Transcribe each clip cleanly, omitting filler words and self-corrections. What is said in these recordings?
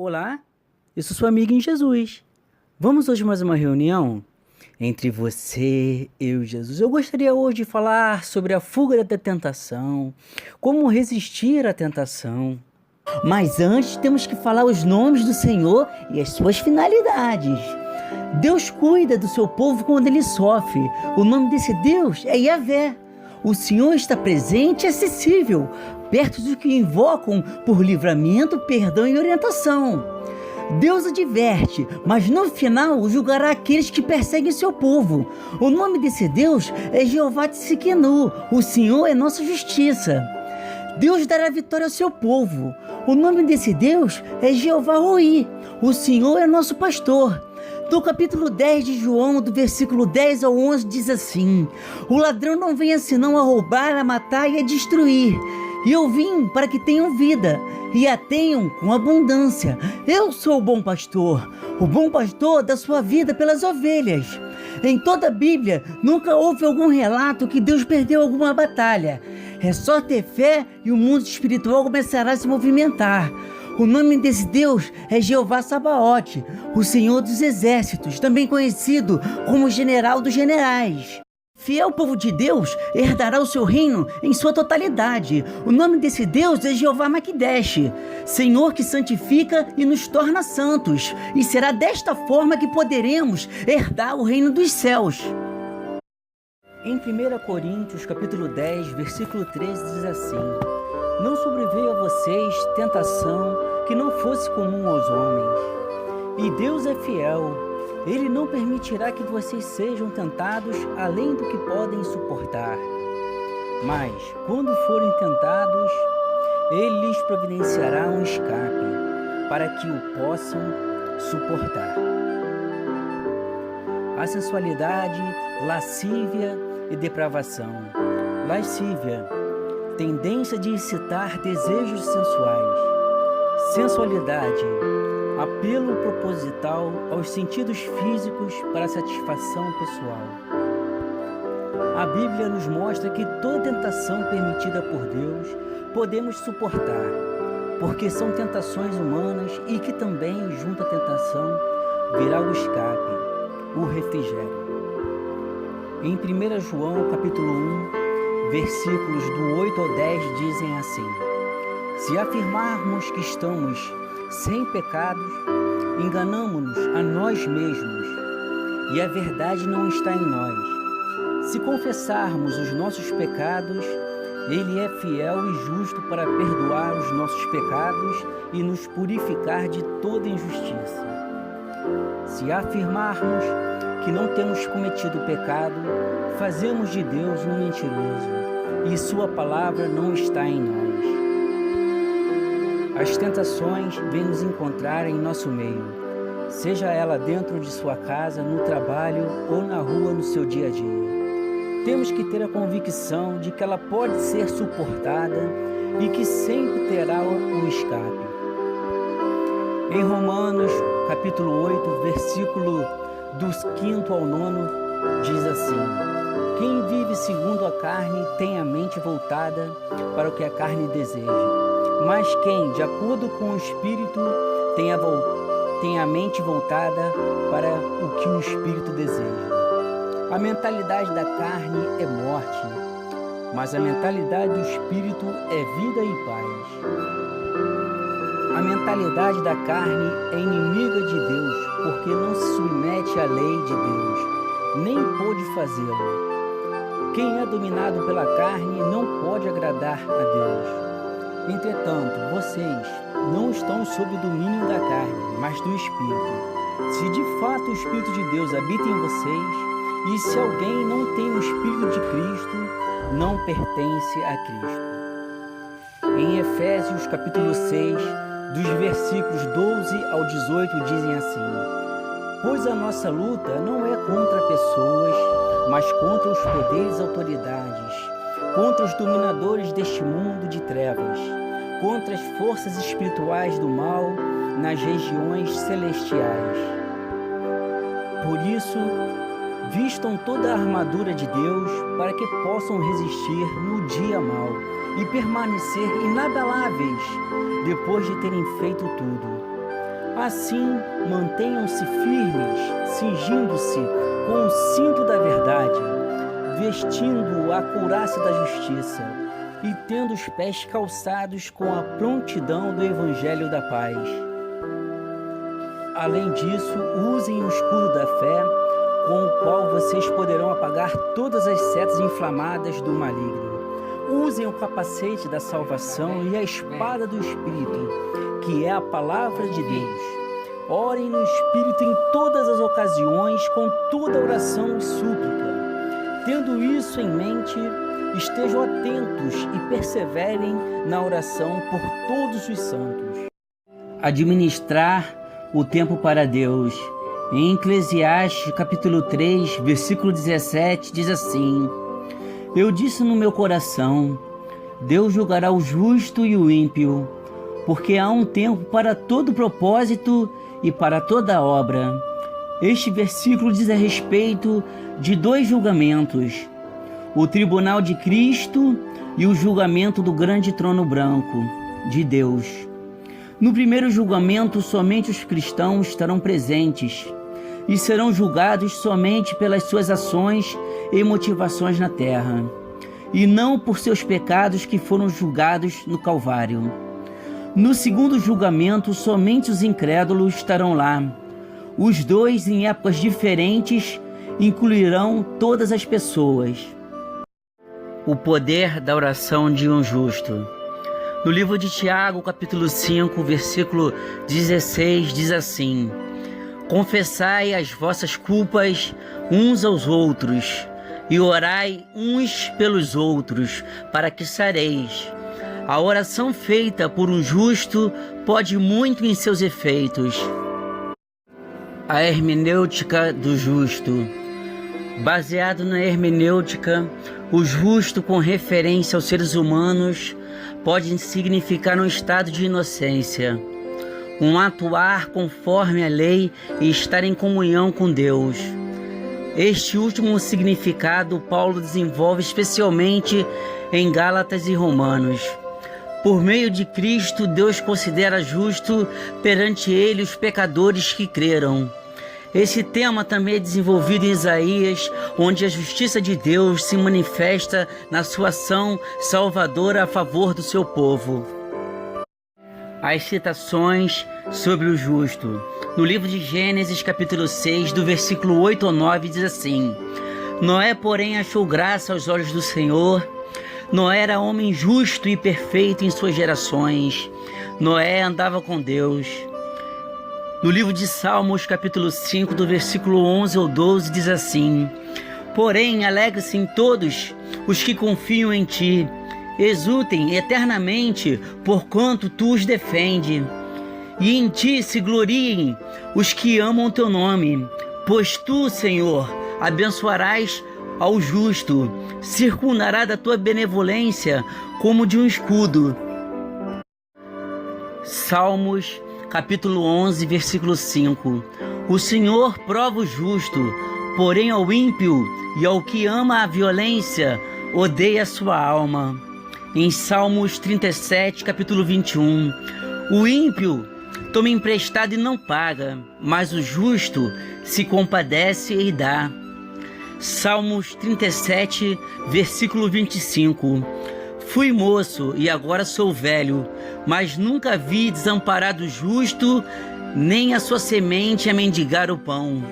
Olá, eu sou sua amiga em Jesus. Vamos hoje mais uma reunião entre você, eu e Jesus. Eu gostaria hoje de falar sobre a fuga da tentação, como resistir à tentação. Mas antes temos que falar os nomes do Senhor e as suas finalidades. Deus cuida do seu povo quando ele sofre. O nome desse Deus é Yahvé. O Senhor está presente e acessível, perto dos que invocam por livramento, perdão e orientação. Deus adverte, mas no final julgará aqueles que perseguem seu povo. O nome desse Deus é Jeová Tsidkenu. O Senhor é nossa justiça. Deus dará vitória ao seu povo. O nome desse Deus é Jeová Roi. O Senhor é nosso pastor. No capítulo 10 de João, do versículo 10 ao 11, diz assim: o ladrão não vem senão a roubar, a matar e a destruir. E eu vim para que tenham vida, e a tenham com abundância. Eu sou o bom pastor dá sua vida pelas ovelhas. Em toda a Bíblia, nunca houve algum relato que Deus perdeu alguma batalha. É só ter fé e o mundo espiritual começará a se movimentar. O nome desse Deus é Jeová Sabaote, o Senhor dos Exércitos, também conhecido como General dos Generais. Fiel povo de Deus herdará o seu reino em sua totalidade. O nome desse Deus é Jeová Maquidesh, Senhor que santifica e nos torna santos. E será desta forma que poderemos herdar o reino dos céus. Em 1 Coríntios, capítulo 10, versículo 13, diz assim: não sobreveio a vocês tentação que não fosse comum aos homens. E Deus é fiel. Ele não permitirá que vocês sejam tentados além do que podem suportar. Mas, quando forem tentados, Ele lhes providenciará um escape, para que o possam suportar. A sensualidade, lascívia e depravação. Lascívia, tendência de excitar desejos sensuais. Sensualidade, apelo proposital aos sentidos físicos para satisfação pessoal. A Bíblia nos mostra que toda tentação permitida por Deus podemos suportar, porque são tentações humanas e que também, junto à tentação, virá o escape, o refrigério. Em 1 João, capítulo 1, versículos do 8 ao 10 dizem assim: se afirmarmos que estamos sem pecados, enganamo-nos a nós mesmos, e a verdade não está em nós. Se confessarmos os nossos pecados, Ele é fiel e justo para perdoar os nossos pecados e nos purificar de toda injustiça. Se afirmarmos que não temos cometido pecado, fazemos de Deus um mentiroso, e Sua palavra não está em nós. As tentações vêm nos encontrar em nosso meio, seja ela dentro de sua casa, no trabalho ou na rua no seu dia a dia. Temos que ter a convicção de que ela pode ser suportada e que sempre terá o escape. Em Romanos, capítulo 8, versículo dos 5 ao 9, diz assim: quem vive segundo a carne tem a mente voltada para o que a carne deseja. Mas quem, de acordo com o Espírito, tem a mente voltada para o que o Espírito deseja. A mentalidade da carne é morte, mas a mentalidade do Espírito é vida e paz. A mentalidade da carne é inimiga de Deus, porque não se submete à lei de Deus, nem pôde fazê-lo. Quem é dominado pela carne não pode agradar a Deus. Entretanto, vocês não estão sob o domínio da carne, mas do Espírito. Se de fato o Espírito de Deus habita em vocês, e se alguém não tem o Espírito de Cristo, não pertence a Cristo. Em Efésios capítulo 6, dos versículos 12 ao 18, dizem assim: pois a nossa luta não é contra pessoas, mas contra os poderes e autoridades, contra os dominadores deste mundo de trevas, contra as forças espirituais do mal nas regiões celestiais. Por isso, vistam toda a armadura de Deus para que possam resistir no dia mau e permanecer inabaláveis depois de terem feito tudo. Assim, mantenham-se firmes, cingindo-se com o cinto da verdade, vestindo a couraça da justiça e tendo os pés calçados com a prontidão do evangelho da paz. Além disso, usem o escudo da fé, com o qual vocês poderão apagar todas as setas inflamadas do maligno. Usem o capacete da salvação e a espada do Espírito, que é a palavra de Deus. Orem no Espírito em todas as ocasiões, com toda oração e súplica. Tendo isso em mente, estejam atentos e perseverem na oração por todos os santos. Administrar o tempo para Deus. Em Eclesiastes, capítulo 3, versículo 17, diz assim: Eu disse no meu coração, Deus julgará o justo e o ímpio, porque há um tempo para todo propósito e para toda obra. Este versículo diz a respeito de dois julgamentos: o tribunal de Cristo e o julgamento do grande trono branco de Deus. No primeiro julgamento, somente os cristãos estarão presentes e serão julgados somente pelas suas ações e motivações na terra, e não por seus pecados que foram julgados no Calvário. No segundo julgamento, somente os incrédulos estarão lá. Os dois, em épocas diferentes, incluirão todas as pessoas. O poder da oração de um justo. No livro de Tiago, capítulo 5, versículo 16, diz assim: Confessai as vossas culpas uns aos outros, e orai uns pelos outros, para que sareis. A oração feita por um justo pode muito em seus efeitos. A hermenêutica do justo. Baseado na hermenêutica, o justo, com referência aos seres humanos, pode significar um estado de inocência, um atuar conforme a lei e estar em comunhão com Deus. Este último significado Paulo desenvolve especialmente em Gálatas e Romanos. Por meio de Cristo, Deus considera justo perante ele os pecadores que creram. Esse tema também é desenvolvido em Isaías, onde a justiça de Deus se manifesta na sua ação salvadora a favor do seu povo. As citações sobre o justo. No livro de Gênesis, capítulo 6, do versículo 8 ao 9, diz assim: Noé, porém, achou graça aos olhos do Senhor. Noé era homem justo e perfeito em suas gerações. Noé andava com Deus. No livro de Salmos, capítulo 5, do versículo 11 ao 12, diz assim: Porém, alegre-se em todos os que confiam em ti, exultem eternamente, porquanto tu os defende. E em ti se gloriem os que amam teu nome, pois tu, Senhor, abençoarás ao justo, circundará da tua benevolência como de um escudo. Salmos, capítulo 11, versículo 5. O Senhor prova o justo, porém ao ímpio e ao que ama a violência, odeia a sua alma. Em Salmos 37, capítulo 21. O ímpio toma emprestado e não paga, mas o justo se compadece e dá. Salmos 37, versículo 25. Fui moço e agora sou velho, mas nunca vi desamparado justo, nem a sua semente a mendigar o pão.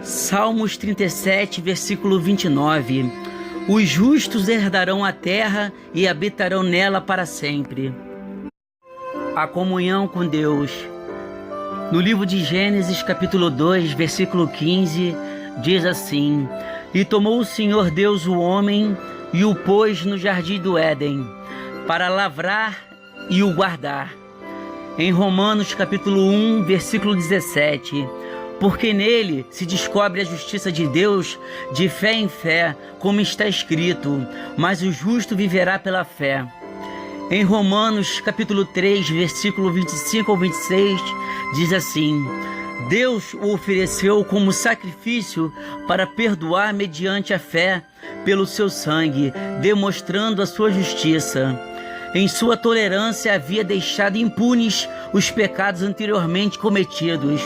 Salmos 37, versículo 29. Os justos herdarão a terra e habitarão nela para sempre. A comunhão com Deus. No livro de Gênesis, capítulo 2, versículo 15, diz assim: E tomou o Senhor Deus o homem e o pôs no jardim do Éden, para lavrar e o guardar. Em Romanos, capítulo 1, versículo 17, porque nele se descobre a justiça de Deus de fé em fé, como está escrito, mas o justo viverá pela fé. Em Romanos, capítulo 3, versículo 25 ao 26, diz assim: Deus o ofereceu como sacrifício para perdoar mediante a fé pelo seu sangue, demonstrando a sua justiça. Em sua tolerância havia deixado impunes os pecados anteriormente cometidos,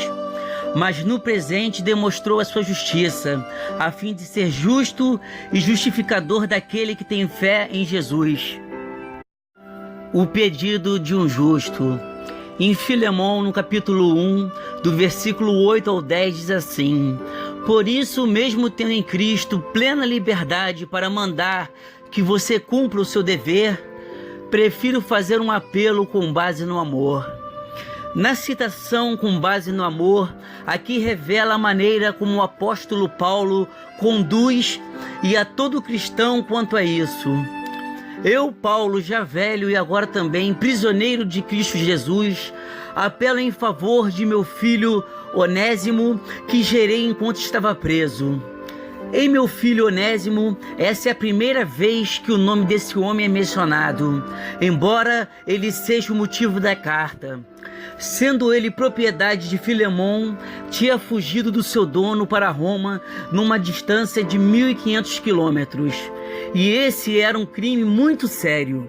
mas no presente demonstrou a sua justiça, a fim de ser justo e justificador daquele que tem fé em Jesus. O pedido de um justo. Em Filemão, no capítulo 1, do versículo 8 ao 10, diz assim: por isso, mesmo tendo em Cristo plena liberdade para mandar que você cumpra o seu dever, prefiro fazer um apelo com base no amor. Na citação com base no amor, aqui revela a maneira como o apóstolo Paulo conduz e a todo cristão quanto a isso. Eu, Paulo, já velho e agora também prisioneiro de Cristo Jesus, apelo em favor de meu filho Onésimo, que gerei enquanto estava preso. Ei, meu filho Onésimo, essa é a primeira vez que o nome desse homem é mencionado, embora ele seja o motivo da carta. Sendo ele propriedade de Filemão, tinha fugido do seu dono para Roma numa distância de 1.500 quilômetros. E esse era um crime muito sério.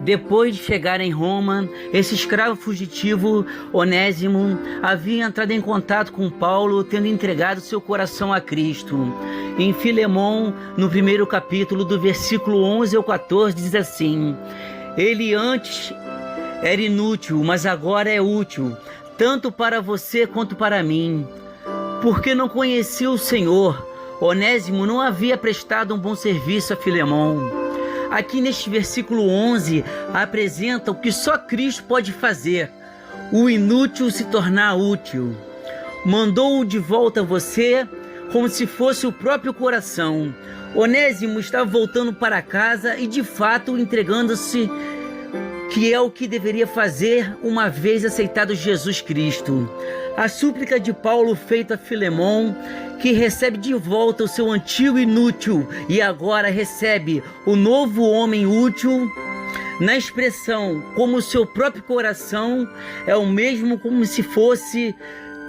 Depois de chegar em Roma, esse escravo fugitivo, Onésimo, havia entrado em contato com Paulo, tendo entregado seu coração a Cristo. Em Filemão, no primeiro capítulo, do versículo 11 ao 14, diz assim: ele antes era inútil, mas agora é útil, tanto para você quanto para mim. Porque não conhecia o Senhor, Onésimo não havia prestado um bom serviço a Filemão. Aqui neste versículo 11, apresenta o que só Cristo pode fazer: o inútil se tornar útil. Mandou-o de volta a você, como se fosse o próprio coração. Onésimo estava voltando para casa e de fato entregando-se, que é o que deveria fazer uma vez aceitado Jesus Cristo. A súplica de Paulo feita a Filemão, que recebe de volta o seu antigo inútil e agora recebe o novo homem útil, na expressão como o seu próprio coração, é o mesmo como se fosse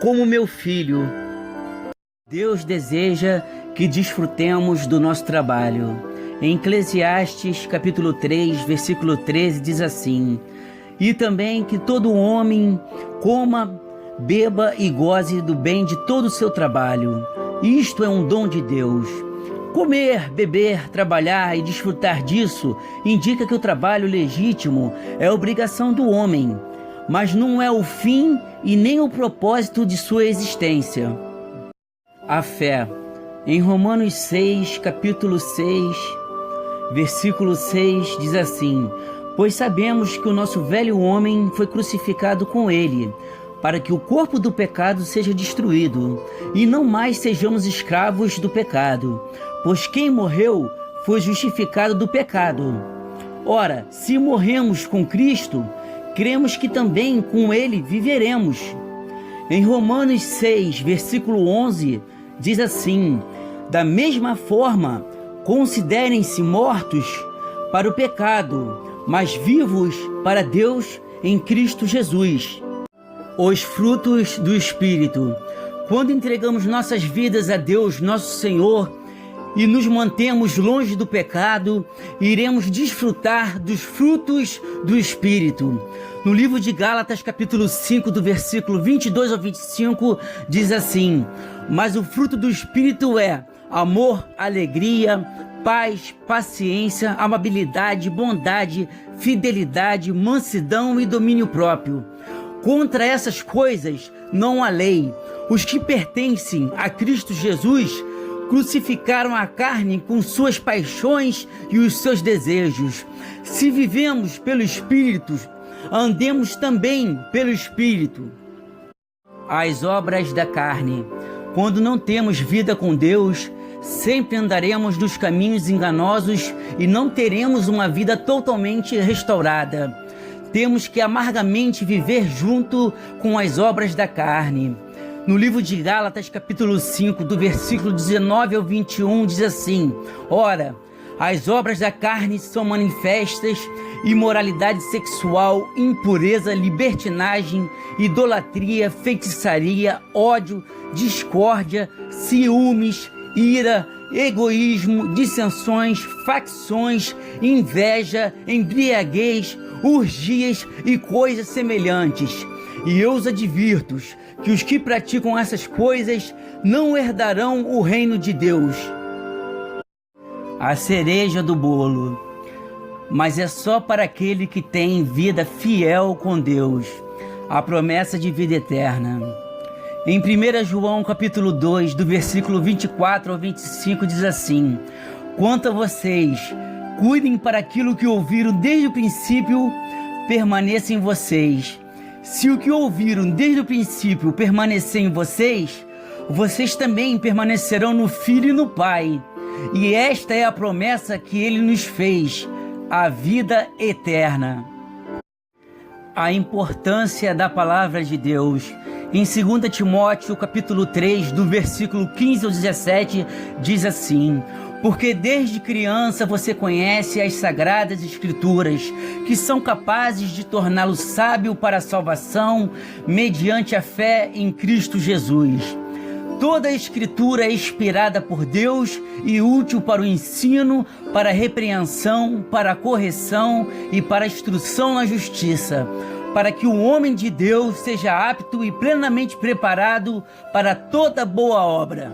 como meu filho. Deus deseja que desfrutemos do nosso trabalho. Em Eclesiastes capítulo 3, versículo 13, diz assim: e também que todo homem coma, beba e goze do bem de todo o seu trabalho. Isto é um dom de Deus. Comer, beber, trabalhar e desfrutar disso indica que o trabalho legítimo é obrigação do homem, mas não é o fim e nem o propósito de sua existência. A fé. Em Romanos 6, capítulo 6, versículo 6, diz assim: pois sabemos que o nosso velho homem foi crucificado com ele, para que o corpo do pecado seja destruído, e não mais sejamos escravos do pecado, pois quem morreu foi justificado do pecado. Ora, se morremos com Cristo, cremos que também com ele viveremos. Em Romanos 6, versículo 11, diz assim: da mesma forma, considerem-se mortos para o pecado, mas vivos para Deus em Cristo Jesus. Os frutos do Espírito. Quando entregamos nossas vidas a Deus, nosso Senhor, e nos mantemos longe do pecado, iremos desfrutar dos frutos do Espírito. No livro de Gálatas, capítulo 5, do versículo 22 ao 25, diz assim: mas o fruto do Espírito é amor, alegria, paz, paciência, amabilidade, bondade, fidelidade, mansidão e domínio próprio. Contra essas coisas não há lei. Os que pertencem a Cristo Jesus crucificaram a carne com suas paixões e os seus desejos. Se vivemos pelo Espírito, andemos também pelo Espírito. As obras da carne. Quando não temos vida com Deus, sempre andaremos nos caminhos enganosos e não teremos uma vida totalmente restaurada. Temos que amargamente viver junto com as obras da carne. No livro de Gálatas, capítulo 5, do versículo 19 ao 21, diz assim: ora, as obras da carne são manifestas: imoralidade sexual, impureza, libertinagem, idolatria, feitiçaria, ódio, discórdia, ciúmes, ira, egoísmo, dissensões, facções, inveja, embriaguez, orgias e coisas semelhantes. E eu os advirto que os que praticam essas coisas não herdarão o reino de Deus. A cereja do bolo. Mas é só para aquele que tem vida fiel com Deus, a promessa de vida eterna. Em 1 João capítulo 2, do versículo 24 ao 25, diz assim: quanto a vocês, cuidem para aquilo que ouviram desde o princípio permaneça em vocês. Se o que ouviram desde o princípio permanecer em vocês, vocês também permanecerão no Filho e no Pai. E esta é a promessa que Ele nos fez, a vida eterna. A importância da palavra de Deus. Em 2 Timóteo capítulo 3, do versículo 15 ao 17, diz assim: porque desde criança você conhece as sagradas escrituras, que são capazes de torná-lo sábio para a salvação, mediante a fé em Cristo Jesus. Toda a escritura é inspirada por Deus e útil para o ensino, para a repreensão, para a correção e para a instrução na justiça, para que o homem de Deus seja apto e plenamente preparado para toda boa obra.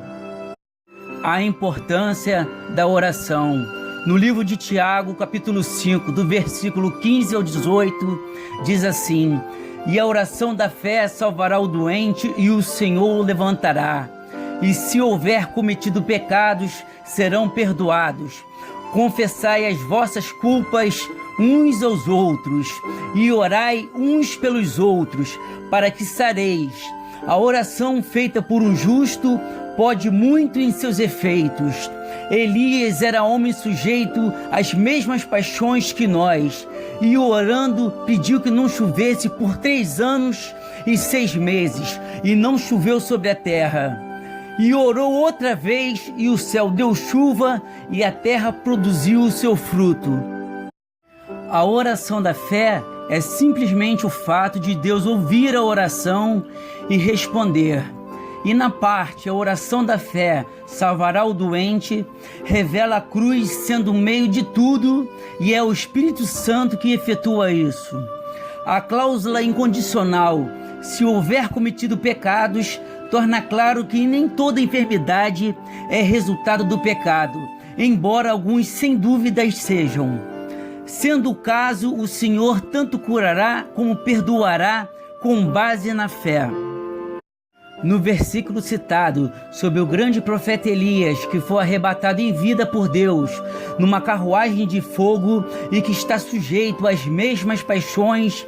A importância da oração. No livro de Tiago, capítulo 5, do versículo 15 ao 18, diz assim: e a oração da fé salvará o doente e o Senhor o levantará. E se houver cometido pecados, serão perdoados. Confessai as vossas culpas uns aos outros e orai uns pelos outros, para que sareis. A oração feita por um justo pode muito em seus efeitos. Elias era homem sujeito às mesmas paixões que nós, e orando pediu que não chovesse por 3 anos e 6 meses, e não choveu sobre a terra. E orou outra vez, e o céu deu chuva, e a terra produziu o seu fruto. A oração da fé é simplesmente o fato de Deus ouvir a oração e responder. E na parte, a oração da fé salvará o doente, revela a cruz sendo o meio de tudo, e é o Espírito Santo que efetua isso. A cláusula incondicional, se houver cometido pecados, torna claro que nem toda enfermidade é resultado do pecado, embora alguns sem dúvidas sejam. Sendo o caso, o Senhor tanto curará como perdoará com base na fé. No versículo citado, sobre o grande profeta Elias, que foi arrebatado em vida por Deus, numa carruagem de fogo e que está sujeito às mesmas paixões,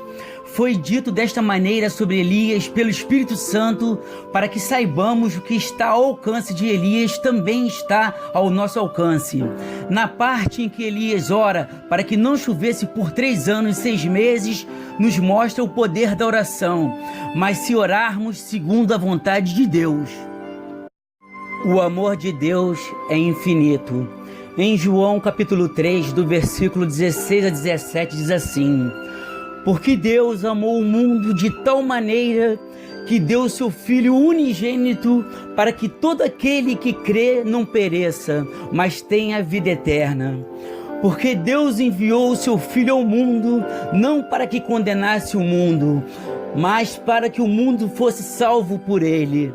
foi dito desta maneira sobre Elias pelo Espírito Santo, para que saibamos o que está ao alcance de Elias também está ao nosso alcance. Na parte em que Elias ora para que não chovesse por 3 anos e 6 meses, nos mostra o poder da oração, mas se orarmos segundo a vontade de Deus. O amor de Deus é infinito. Em João capítulo 3, do versículo 16 a 17, diz assim: porque Deus amou o mundo de tal maneira que deu seu Filho unigênito, para que todo aquele que crê não pereça, mas tenha vida eterna. Porque Deus enviou o seu Filho ao mundo, não para que condenasse o mundo, mas para que o mundo fosse salvo por ele.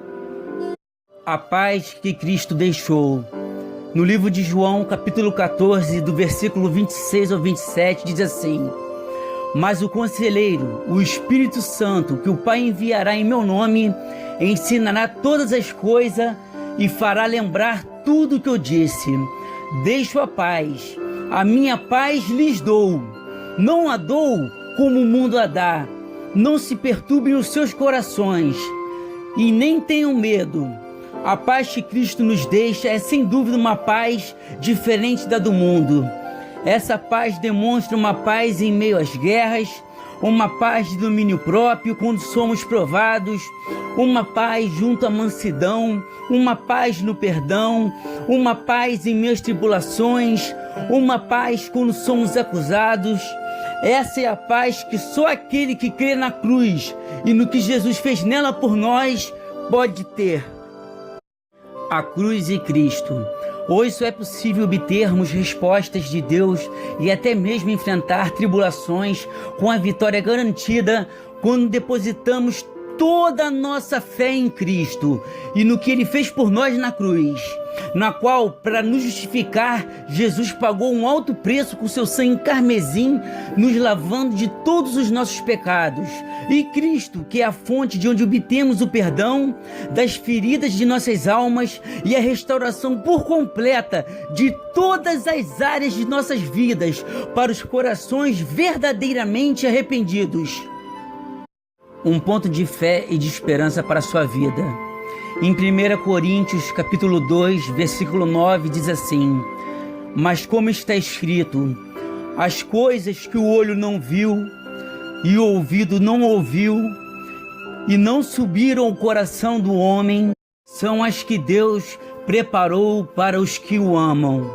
A paz que Cristo deixou. No livro de João, capítulo 14, do versículo 26 ao 27, diz assim: mas o Conselheiro, o Espírito Santo, que o Pai enviará em meu nome, ensinará todas as coisas e fará lembrar tudo o que eu disse. Deixo a paz, a minha paz lhes dou. Não a dou como o mundo a dá. Não se perturbem os seus corações e nem tenham medo. A paz que Cristo nos deixa é sem dúvida uma paz diferente da do mundo. Essa paz demonstra uma paz em meio às guerras, uma paz de domínio próprio quando somos provados, uma paz junto à mansidão, uma paz no perdão, uma paz em meio às tribulações, uma paz quando somos acusados. Essa é a paz que só aquele que crê na cruz e no que Jesus fez nela por nós pode ter. A cruz e Cristo. Hoje só é possível obtermos respostas de Deus e até mesmo enfrentar tribulações com a vitória garantida quando depositamos toda a nossa fé em Cristo e no que Ele fez por nós na cruz, na qual, para nos justificar, Jesus pagou um alto preço com seu sangue carmesim, nos lavando de todos os nossos pecados. E Cristo, que é a fonte de onde obtemos o perdão das feridas de nossas almas e a restauração por completa de todas as áreas de nossas vidas para os corações verdadeiramente arrependidos. Um ponto de fé e de esperança para a sua vida. Em 1 Coríntios, capítulo 2, versículo 9, diz assim: mas como está escrito, as coisas que o olho não viu e o ouvido não ouviu e não subiram ao coração do homem, são as que Deus preparou para os que o amam.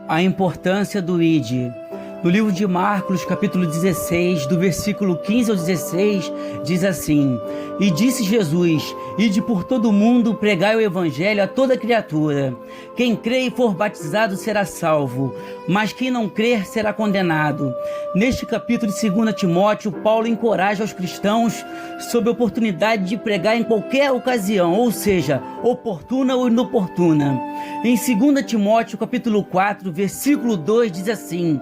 A importância do ID. No livro de Marcos, capítulo 16, do versículo 15 ao 16, diz assim: e disse Jesus: ide por todo o mundo, pregai o evangelho a toda criatura. Quem crê e for batizado será salvo, mas quem não crer será condenado. Neste capítulo de 2 Timóteo, Paulo encoraja os cristãos sobre a oportunidade de pregar em qualquer ocasião, ou seja, oportuna ou inoportuna. Em 2 Timóteo, capítulo 4, versículo 2, diz assim: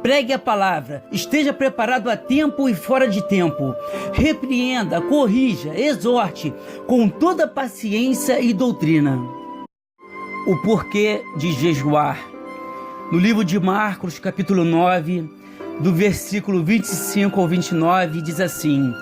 pregue a palavra, esteja preparado a tempo e fora de tempo. Repreenda, corrija, exorte com toda paciência e doutrina. O porquê de jejuar. No livro de Marcos, capítulo 9, do versículo 25 ao 29, diz assim: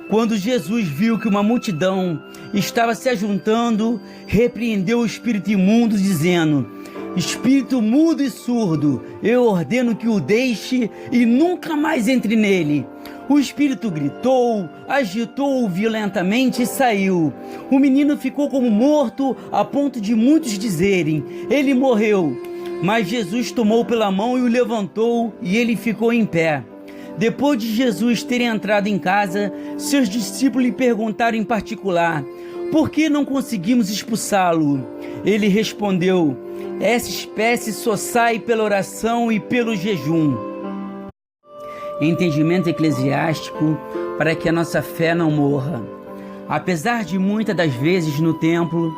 quando Jesus viu que uma multidão estava se ajuntando, repreendeu o espírito imundo, dizendo: espírito mudo e surdo, eu ordeno que o deixe e nunca mais entre nele. O espírito gritou, agitou-o violentamente e saiu. O menino ficou como morto, a ponto de muitos dizerem: ele morreu. Mas Jesus tomou pela mão e o levantou, e ele ficou em pé. Depois de Jesus ter entrado em casa, seus discípulos lhe perguntaram em particular: por que não conseguimos expulsá-lo? Ele respondeu: essa espécie só sai pela oração e pelo jejum. Entendimento eclesiástico para que a nossa fé não morra. Apesar de muitas das vezes no templo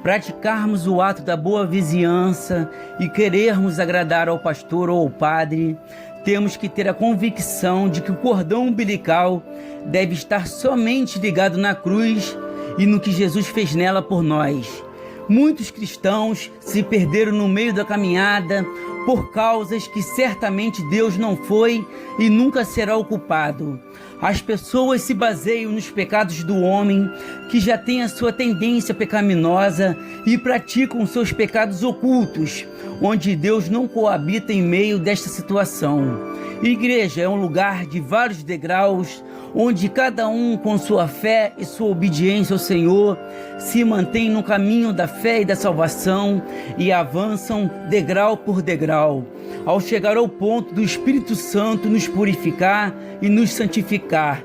praticarmos o ato da boa vizinhança e querermos agradar ao pastor ou ao padre, temos que ter a convicção de que o cordão umbilical deve estar somente ligado na cruz e no que Jesus fez nela por nós. Muitos cristãos se perderam no meio da caminhada por causas que certamente Deus não foi e nunca será o culpado. As pessoas se baseiam nos pecados do homem, que já tem a sua tendência pecaminosa, e praticam seus pecados ocultos, onde Deus não coabita em meio desta situação. Igreja é um lugar de vários degraus, onde cada um, com sua fé e sua obediência ao Senhor, se mantém no caminho da fé e da salvação e avançam degrau por degrau, ao chegar ao ponto do Espírito Santo nos purificar e nos santificar.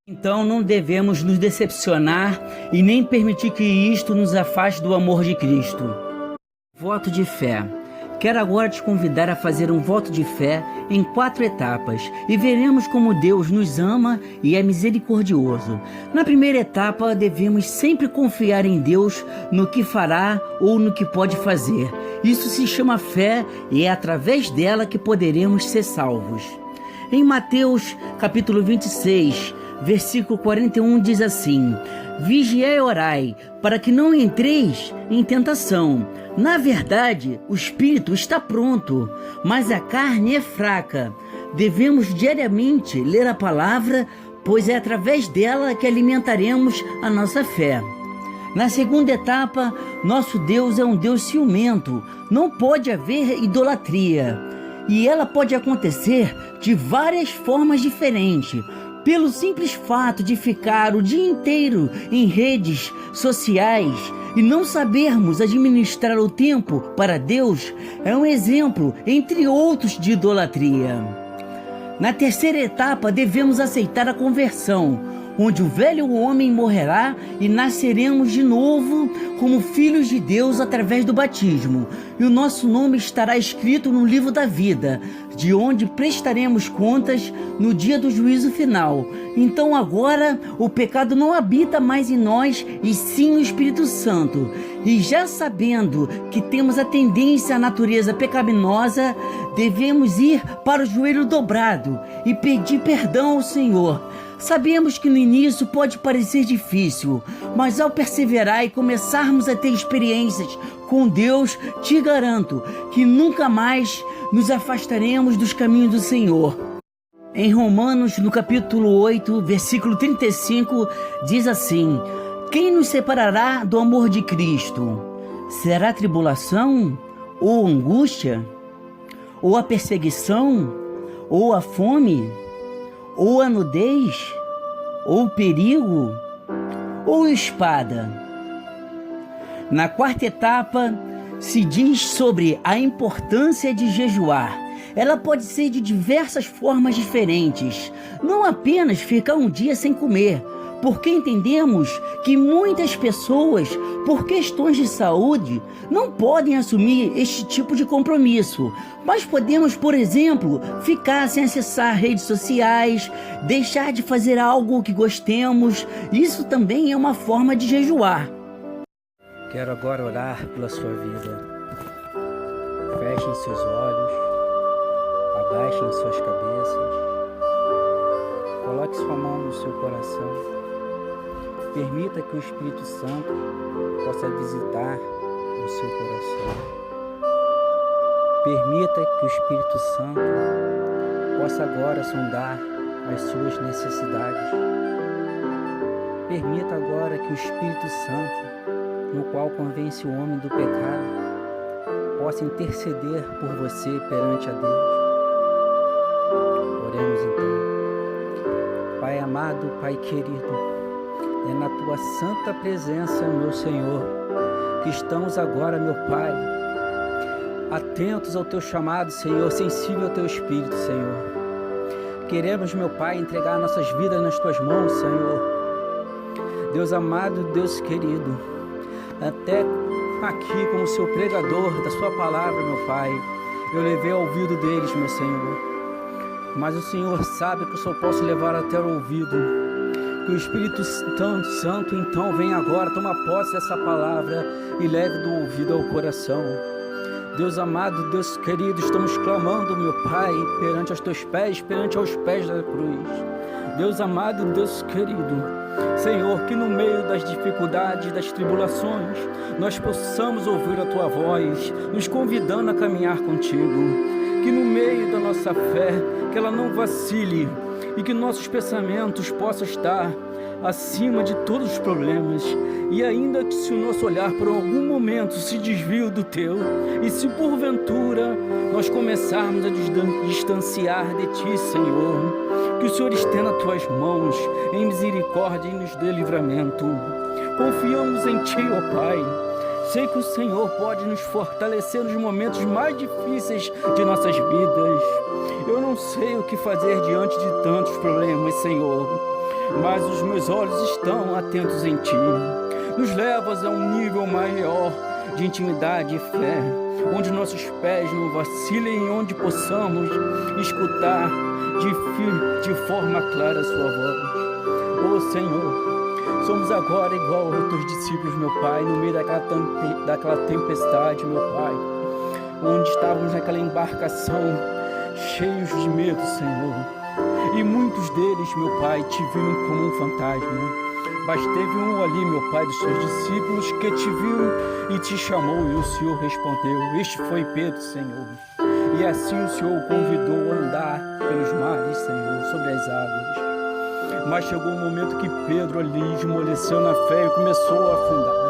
Então não devemos nos decepcionar e nem permitir que isto nos afaste do amor de Cristo. Voto de fé. Quero agora te convidar a fazer um voto de fé em 4 etapas e veremos como Deus nos ama e é misericordioso. Na primeira etapa, devemos sempre confiar em Deus no que fará ou no que pode fazer. Isso se chama fé e é através dela que poderemos ser salvos. Em Mateus capítulo 26, versículo 41 diz assim: vigiai e orai, para que não entreis em tentação. Na verdade, o espírito está pronto, mas a carne é fraca. Devemos diariamente ler a palavra, pois é através dela que alimentaremos a nossa fé. Na segunda etapa, nosso Deus é um Deus ciumento. Não pode haver idolatria. E ela pode acontecer de várias formas diferentes. Pelo simples fato de ficar o dia inteiro em redes sociais e não sabermos administrar o tempo para Deus, é um exemplo, entre outros, de idolatria. Na terceira etapa, devemos aceitar a conversão, onde o velho homem morrerá e nasceremos de novo como filhos de Deus através do batismo, e o nosso nome estará escrito no livro da vida, de onde prestaremos contas no dia do juízo final. Então agora o pecado não habita mais em nós, e sim o Espírito Santo. E já sabendo que temos a tendência à natureza pecaminosa, devemos ir para o joelho dobrado e pedir perdão ao Senhor. Sabemos que no início pode parecer difícil, mas ao perseverar e começarmos a ter experiências com Deus, te garanto que nunca mais nos afastaremos dos caminhos do Senhor. Em Romanos, no capítulo 8, versículo 35, diz assim: quem nos separará do amor de Cristo? Será tribulação? Ou angústia? Ou a perseguição? Ou a fome? Ou a nudez? Ou perigo? Ou espada? Na quarta etapa, se diz sobre a importância de jejuar. Ela pode ser de diversas formas diferentes, não apenas ficar um dia sem comer, porque entendemos que muitas pessoas, por questões de saúde, não podem assumir este tipo de compromisso. Mas podemos, por exemplo, ficar sem acessar redes sociais, deixar de fazer algo que gostemos. Isso também é uma forma de jejuar. Quero agora orar pela sua vida. Fechem seus olhos, abaixem suas cabeças, coloque sua mão no seu coração. Permita que o Espírito Santo possa visitar o seu coração. Permita que o Espírito Santo possa agora sondar as suas necessidades. Permita agora que o Espírito Santo, no qual convence o homem do pecado, possa interceder por você perante a Deus. Oremos então. Pai amado, Pai querido, é na Tua santa presença, meu Senhor, que estamos agora, meu Pai, atentos ao Teu chamado, Senhor, sensível ao Teu Espírito, Senhor. Queremos, meu Pai, entregar nossas vidas nas Tuas mãos, Senhor. Deus amado, Deus querido, até aqui como Seu pregador da Sua palavra, meu Pai, eu levei ao ouvido deles, meu Senhor. Mas o Senhor sabe que eu só posso levar até o ouvido. Que o Espírito Santo então venha agora, toma posse dessa palavra e leve do ouvido ao coração. Deus amado, Deus querido, estamos clamando, meu Pai, perante os Teus pés, perante aos pés da cruz. Deus amado, Deus querido, Senhor, que no meio das dificuldades, das tribulações, nós possamos ouvir a Tua voz, nos convidando a caminhar contigo. Que no meio da nossa fé, que ela não vacile, e que nossos pensamentos possam estar acima de todos os problemas. E ainda que se o nosso olhar por algum momento se desvie do Teu, e se porventura nós começarmos a distanciar de Ti, Senhor, que o Senhor estenda as Tuas mãos em misericórdia e nos dê livramento. Confiamos em Ti, ó Pai. Sei que o Senhor pode nos fortalecer nos momentos mais difíceis de nossas vidas. Eu não sei o que fazer diante de tantos problemas, Senhor, mas os meus olhos estão atentos em Ti. Nos levas a um nível maior de intimidade e fé, onde nossos pés não vacilem, onde possamos escutar de forma clara a Sua voz. Ó Senhor, somos agora igual aos Teus discípulos, meu Pai, no meio daquela tempestade, meu Pai, onde estávamos naquela embarcação, cheios de medo, Senhor. E muitos deles, meu Pai, Te viram como um fantasma. Mas teve um ali, meu Pai, dos Teus discípulos, que Te viu e Te chamou, e o Senhor respondeu. Este foi Pedro, Senhor. E assim o Senhor o convidou a andar pelos mares, Senhor, sobre as águas. Mas chegou um momento que Pedro ali esmoreceu na fé e começou a afundar.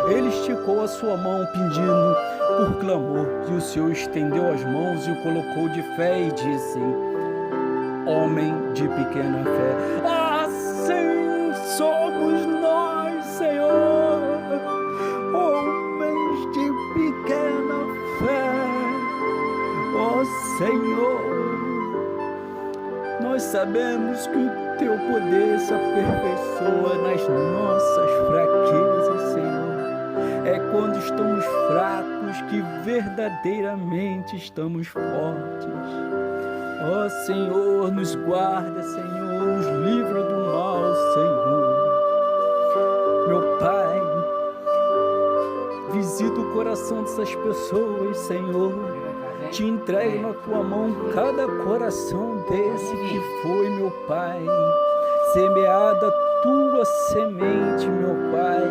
Ele esticou a sua mão pedindo por clamor, e o Senhor estendeu as mãos e o colocou de fé e disse: homem de pequena fé. Assim somos nós, Senhor, homens de pequena fé. Ó Senhor, nós sabemos que Teu poder se aperfeiçoa nas nossas fraquezas, Senhor. É quando estamos fracos que verdadeiramente estamos fortes. Ó Senhor, nos guarda, Senhor, nos livra do mal, Senhor. Meu Pai, visita o coração dessas pessoas, Senhor. Te entrego na tua mão cada coração desse que foi, meu Pai, semeada a tua semente, meu Pai,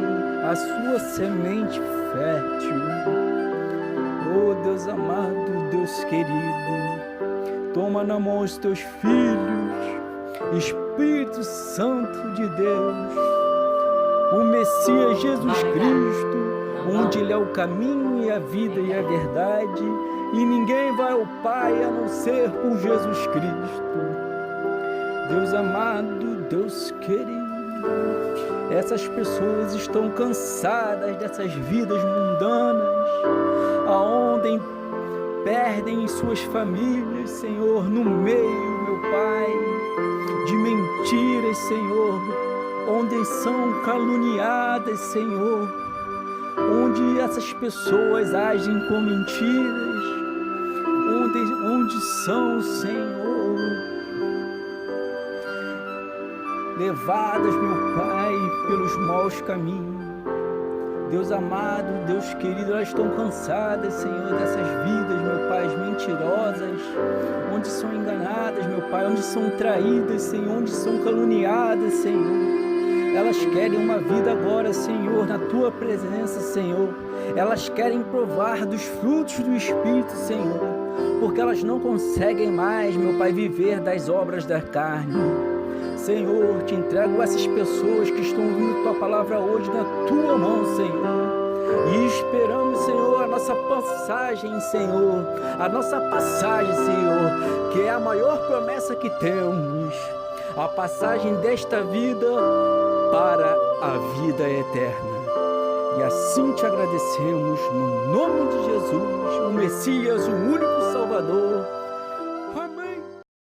a sua semente fértil. Oh Deus amado, Deus querido, toma na mão os teus filhos, Espírito Santo de Deus, o Messias Jesus Cristo, onde Ele é o caminho e a vida e a verdade, e ninguém vai ao Pai a não ser por Jesus Cristo. Deus amado, Deus querido, essas pessoas estão cansadas dessas vidas mundanas, aonde perdem suas famílias, Senhor, no meio, meu Pai, de mentiras, Senhor, onde são caluniadas, Senhor, onde essas pessoas agem com mentiras, onde são, Senhor, levadas, meu Pai, pelos maus caminhos. Deus amado, Deus querido, elas estão cansadas, Senhor, dessas vidas, meu Pai, mentirosas, onde são enganadas, meu Pai, onde são traídas, Senhor, onde são caluniadas, Senhor. Elas querem uma vida agora, Senhor, na Tua presença, Senhor. Elas querem provar dos frutos do Espírito, Senhor, porque elas não conseguem mais, meu Pai, viver das obras da carne. Senhor, te entrego essas pessoas que estão ouvindo Tua palavra hoje na Tua mão, Senhor. E esperamos, Senhor, a nossa passagem, Senhor. A nossa passagem, Senhor, que é a maior promessa que temos. A passagem desta vida para a vida eterna. E assim te agradecemos no nome de Jesus, o Messias, o único Salvador.